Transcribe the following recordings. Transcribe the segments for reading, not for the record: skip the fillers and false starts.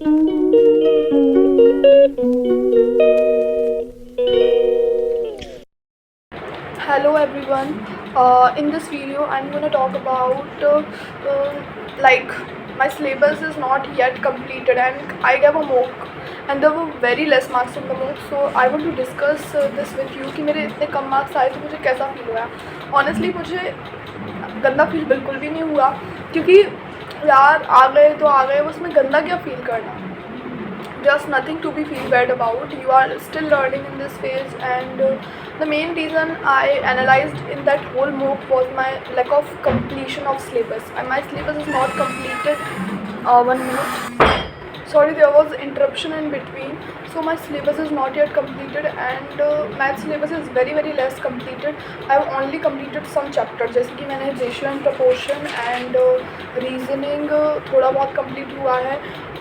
Hello everyone. In this video, I'm gonna talk about like my syllabus is not yet completed and I gave a mock and there were very less marks in the mock. So I want to discuss this with you कि मेरे इतने कम marks आए तो मुझे कैसा feel हुआ. Honestly मुझे गंदा फील बिल्कुल भी नहीं हुआ क्योंकि यार आ गए तो आ गए, उसमें गंदा क्या फील करना. Just nothing to be feel bad about. You are still learning in this phase, and the main reason I analyzed in that whole mock was my lack of completion of syllabus, and my syllabus is not completed. 1 minute, sorry, there was interruption in between. So my syllabus is not yet completed, and math syllabus is very less completed. I have only completed some chapters, जैसे कि मैंने ratio and proportion and reasoning थोड़ा बहुत complete हुआ है.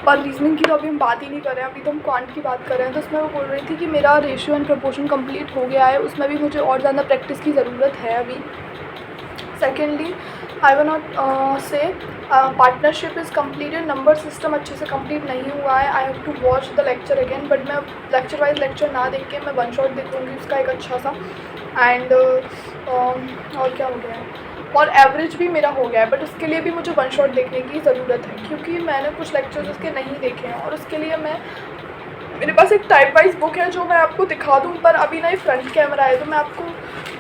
पर reasoning की तो अभी हम बात ही नहीं कर रहे हैं, अभी तो हम क्वांट की बात कर रहे हैं. तो उसमें वो बोल रही थी कि मेरा रेशियो एंड प्रपोर्शन कंप्लीट हो गया है, उसमें भी मुझे और ज़्यादा प्रैक्टिस की ज़रूरत है अभी. Secondly I will not say partnership is completed. Number system अच्छे से कंप्लीट नहीं हुआ है. I have to watch the lecture again, but मैं लेक्चर वाइज लेक्चर ना देख के मैं वन शॉट देखूँगी उसका एक अच्छा सा. एंड और क्या हो गया है, और एवरेज भी मेरा हो गया है, बट उसके लिए भी मुझे वन शॉट देखने की ज़रूरत है क्योंकि मैंने कुछ लेक्चर्स उसके नहीं देखे हैं. और उसके लिए मेरे पास एक टाइप वाइज बुक है जो मैं आपको दिखा दूँ, पर अभी ना ये फ्रंट कैमरा है तो मैं आपको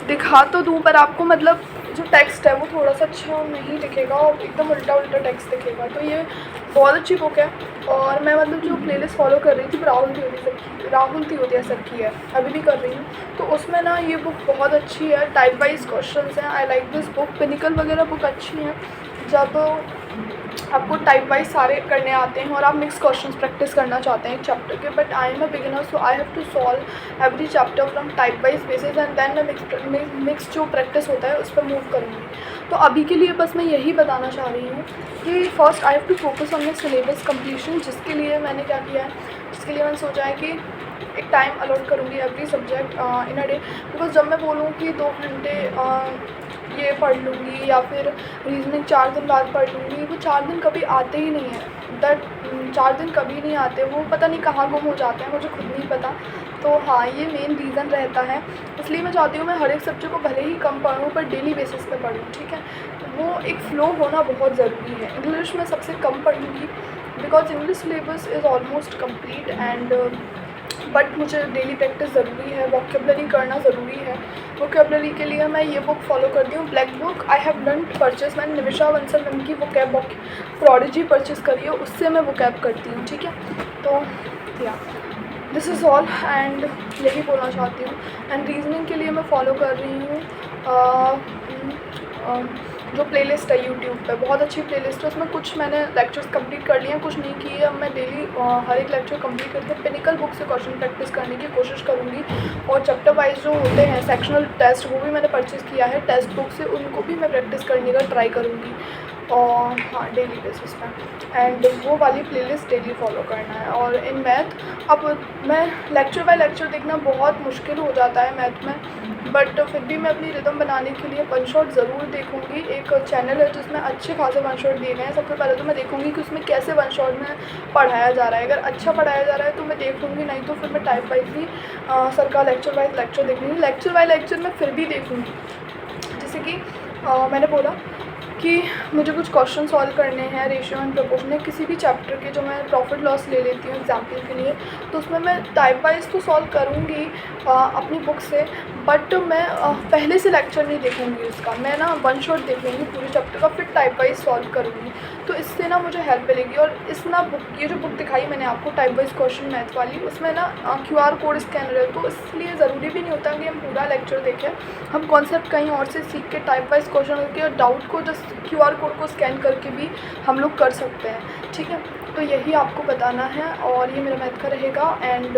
दिखा तो दूँ, पर आपको मतलब जो टेक्स्ट है वो थोड़ा सा अच्छा नहीं दिखेगा और एकदम उल्टा टेक्स्ट दिखेगा. तो ये बहुत अच्छी बुक है और मैं मतलब जो प्लेलिस्ट फॉलो कर रही थी राहुल तियोतिया सर की है, अभी भी कर रही हूँ. तो उसमें ना ये बुक बहुत अच्छी है, टाइप वाइज क्वेश्चंस हैं. I like this book. Pinnacle वगैरह बुक अच्छी हैं जब आपको टाइप वाइज सारे करने आते हैं और आप मिक्स क्वेश्चंस प्रैक्टिस करना चाहते हैं एक चैप्टर के. But I am a beginner, so I have to solve every chapter from type wise basis and then मैं मिक्स जो प्रैक्टिस होता है उस पर मूव करूँगी. तो अभी के लिए बस मैं यही बताना चाह रही हूँ कि first I have to focus on my syllabus completion, जिसके लिए मैंने क्या किया है, जिसके लिए मैंने सोचा है कि एक टाइम अलॉट करूँगी every subject in a day. Because जब मैं बोलूँ कि 2 घंटे ये पढ़ लूँगी या फिर रीजनिंग 4 दिन बाद पढ़ लूँगी, वो 4 दिन कभी आते ही नहीं है. दैट 4 दिन कभी नहीं आते, वो पता नहीं कहाँ गुम हो जाते हैं, मुझे खुद नहीं पता. तो हाँ, ये मेन रीज़न रहता है. इसलिए मैं चाहती हूँ मैं हर एक सब्जेक्ट को भले ही कम पढ़ूँ पर डेली बेसिस पे पढ़ूँ. ठीक है, वो एक फ़्लो होना बहुत ज़रूरी है. इंग्लिश में सबसे कम पढ़ूँगी because English syllabus is almost complete and but मुझे डेली प्रैक्टिस ज़रूरी है. वोकेबलरी करना ज़रूरी है. वोकेबलरी के लिए मैं ये बुक फॉलो करती हूँ, black book. I have done purchase. मैंने निमिषा बंसल मैम की वोकैब बुक प्रोडिजी परचेज़ करी है, उससे मैं वोकैब करती हूँ. ठीक है, तो या दिस इज़ ऑल एंड यही बोलना चाहती हूँ. एंड रीजनिंग के लिए मैं फॉलो कर रही हूँ जो प्लेलिस्ट है यूट्यूब पे, बहुत अच्छी प्लेलिस्ट है. उसमें कुछ मैंने लेक्चर्स कंप्लीट कर लिए हैं, कुछ नहीं किए. अब मैं डेली हर एक लेक्चर कंप्लीट करके पिनिकल बुक से क्वेश्चन प्रैक्टिस करने की कोशिश करूँगी. और चैप्टर वाइज जो होते हैं सेक्शनल टेस्ट, वो भी मैंने परचेज़ किया है टेक्स्ट बुक से, उनको भी मैं प्रैक्टिस करने का ट्राई करूँगी. और हाँ, डेली बेसिस पे एंड वो वाली प्लेलिस्ट डेली फॉलो करना है. और इन मैथ अब मैं लेक्चर बाय लेक्चर देखना बहुत मुश्किल हो जाता है मैथ में, बट फिर भी मैं अपनी रिदम बनाने के लिए वन शॉट ज़रूर देखूँगी. एक चैनल है जिसमें अच्छे खासे वन शॉट दिए गए हैं. सबसे पहले तो मैं देखूँगी कि उसमें कैसे वन शॉट में पढ़ाया जा रहा है. अगर अच्छा पढ़ाया जा रहा है तो मैं देख लूँगी, नहीं तो फिर मैं टाइप वाइज ही सर का लेक्चर वाइज लेक्चर देख लूँगी. लेक्चर वाइज लेक्चर मैं फिर भी देखूँगी. जैसे कि मैंने बोला कि मुझे कुछ क्वेश्चन सॉल्व करने हैं रेशियो एंड प्रपोर्शन है किसी भी चैप्टर के, जो मैं प्रॉफिट लॉस ले लेती हूँ एग्जाम्पल के लिए, तो उसमें मैं टाइप वाइज तो सॉल्व करूँगी अपनी बुक से. बट मैं पहले से लेक्चर नहीं देखूँगी उसका, मैं ना वन शॉट देख लूँगी पूरे चैप्टर का, फिर टाइप वाइज सॉल्व करूँगी. तो इससे ना मुझे हेल्प मिलेगी. और इस ना बुक, ये जो बुक दिखाई मैंने आपको टाइप वाइज क्वेश्चन मैथ वाली, उसमें ना QR कोड स्कैनर है, तो इसलिए ज़रूरी भी नहीं होता कि हम पूरा लेक्चर देखें. हम कॉन्सेप्ट कहीं और से सीख के टाइप वाइज क्वेश्चन करके और डाउट को जस्ट QR कोड को स्कैन करके भी हम लोग कर सकते हैं. ठीक है, तो यही आपको बताना है और ये मेरा मैथ का रहेगा. एंड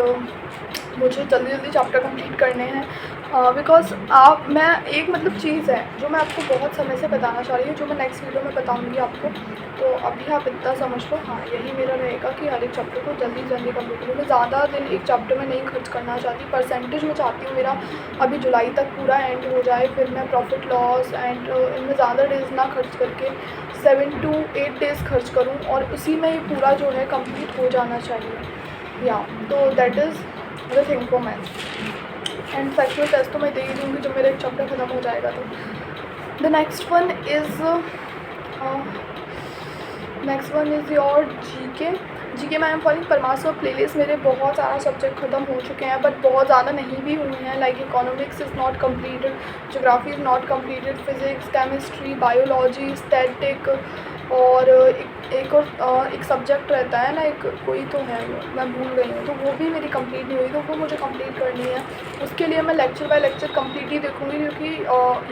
मुझे जल्दी चैप्टर कंप्लीट करने हैं बिकॉज़ आप मैं एक मतलब चीज़ है जो मैं आपको बहुत समय से बताना चाह रही हूँ, जो मैं नेक्स्ट वीडियो में बताऊँगी आपको। तो अभी आप इतना समझ लो, हाँ, यही मेरा रहेगा कि हर एक चैप्टर को जल्दी जल्दी कंप्लीट करूँ। मैं ज़्यादा दिन एक चैप्टर में नहीं खर्च करना चाहती, परसेंटेज में चाहती हूँ मेरा अभी जुलाई तक पूरा एंड हो जाए, फिर मैं प्रॉफिट लॉस एंड इनमें ज़्यादा डेज़ ना खर्च करके 7 to 8 डेज़ खर्च करूँ और उसी में ही पूरा जो है कंप्लीट हो जाना चाहिए। या तो that is the thing for maths. And sectional test तो मैं दे ही दूँगी जब मेरा एक चैप्टर ख़त्म हो जाएगा तो। The next one is your GK में आई एम फॉलोइंग परमास और प्लेलिस्ट। मेरे बहुत सारा सब्जेक्ट ख़त्म हो चुके हैं, बट बहुत ज़्यादा नहीं भी हुए हैं। Like economics is not completed, geography is not completed, physics, chemistry, biology, static और एक सब्जेक्ट रहता है ना, एक कोई तो है वो मैं भूल गई हूँ, तो वो भी मेरी कंप्लीट नहीं हुई, तो वो मुझे कंप्लीट करनी है। उसके लिए मैं लेक्चर बाय लेक्चर कंप्लीट ही देखूँगी, क्योंकि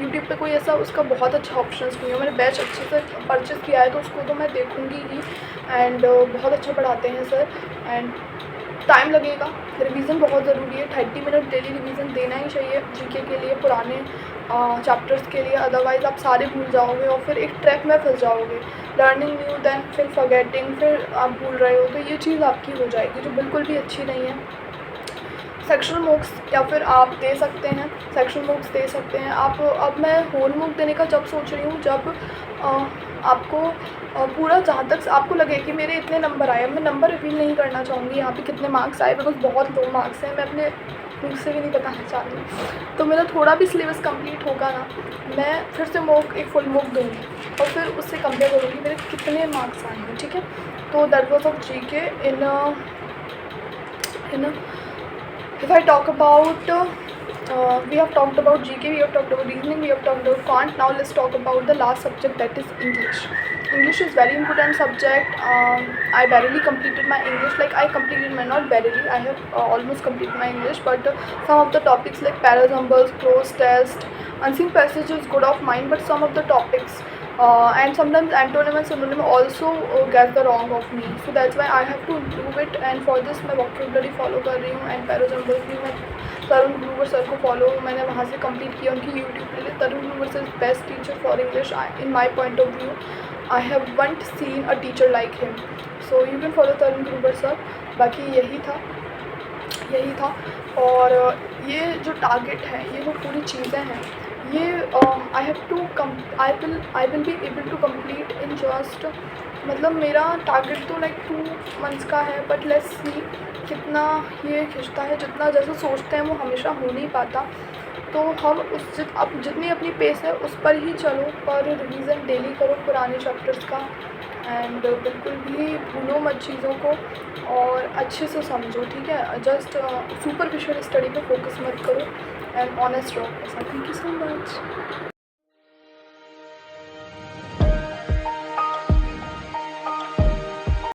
यूट्यूब पे कोई ऐसा उसका बहुत अच्छा ऑप्शंस नहीं है। मैंने बैच अच्छे से परचेज़ किया है तो उसको तो मैं देखूँगी ही। एंड बहुत अच्छा पढ़ाते हैं सर। एंड टाइम लगेगा, रिवीजन बहुत ज़रूरी है। 30 मिनट डेली रिवीजन देना ही चाहिए जीके के लिए, पुराने चैप्टर्स के लिए, अदरवाइज़ आप सारे भूल जाओगे और फिर एक ट्रैक में फंस जाओगे। लर्निंग न्यू देन फिर फॉरगेटिंग, फिर आप भूल रहे हो, तो ये चीज़ आपकी हो जाएगी जो बिल्कुल भी अच्छी नहीं है। सेक्शनल बुक्स या फिर आप दे सकते हैं, सेक्शनल बुक्स दे सकते हैं आप। अब मैं होल बुक देने का जब सोच रही हूँ जब आपको पूरा जहाँ तक आपको लगे कि मेरे इतने नंबर आए। अब मैं नंबर रिवील नहीं करना चाहूँगी यहाँ पे कितने मार्क्स आए, बिकॉज बहुत लो मार्क्स हैं, मैं अपने मुझसे भी नहीं बताना चाह रही हूँ। तो मेरा थोड़ा भी सिलेबस कंप्लीट होगा ना, मैं फिर से मॉक एक फुल मॉक दूँगी और फिर उससे कंपेयर करूँगी मेरे कितने मार्क्स आए हैं, ठीक है। तो that was of GK in if I talk about we have talked about GK, we have talked about reasoning, we have talked about quant. Now let's talk about the last subject, that is English. English is very important subject. I barely completed my English, like I completed my, not barely, I have almost completed my English, but some of the topics like parasamples, prose test, unseen passage is good of mine, but some of the topics and sometimes antonym and synonym also get the wrong of me, so that's why I have to improve it. And for this मैं vocabulary follow कर रही हूँ, and parasamples भी मैं तरुण Grover sir को follow, मैंने वहाँ से कंप्लीट किया उनकी यूट्यूब पे लिए। Tarun Grover sir is best teacher for English in my point of view. I haven't seen a teacher like him, so you can follow Tarun Grover sir. बाकी यही था। और ये जो टारगेट है, ये वो पूरी चीज़ें हैं, ये I will be able to complete in just, मतलब मेरा टारगेट तो लाइक 2 मंथ्स का है, बट लेट्स सी कितना ये खिंचता है। जितना जैसे सोचते हैं वो हमेशा हो नहीं पाता, तो हम अब जितनी अपनी पेस है उस पर ही चलो, पर रिवीजन डेली करो पुराने चैप्टर्स का। एंड बिल्कुल भी भूलो मत चीज़ों को और अच्छे से समझो, ठीक है। जस्ट सुपरफिशियल स्टडी पे फोकस मत करो एंड ऑनेस्ट रहो। Thank you so much.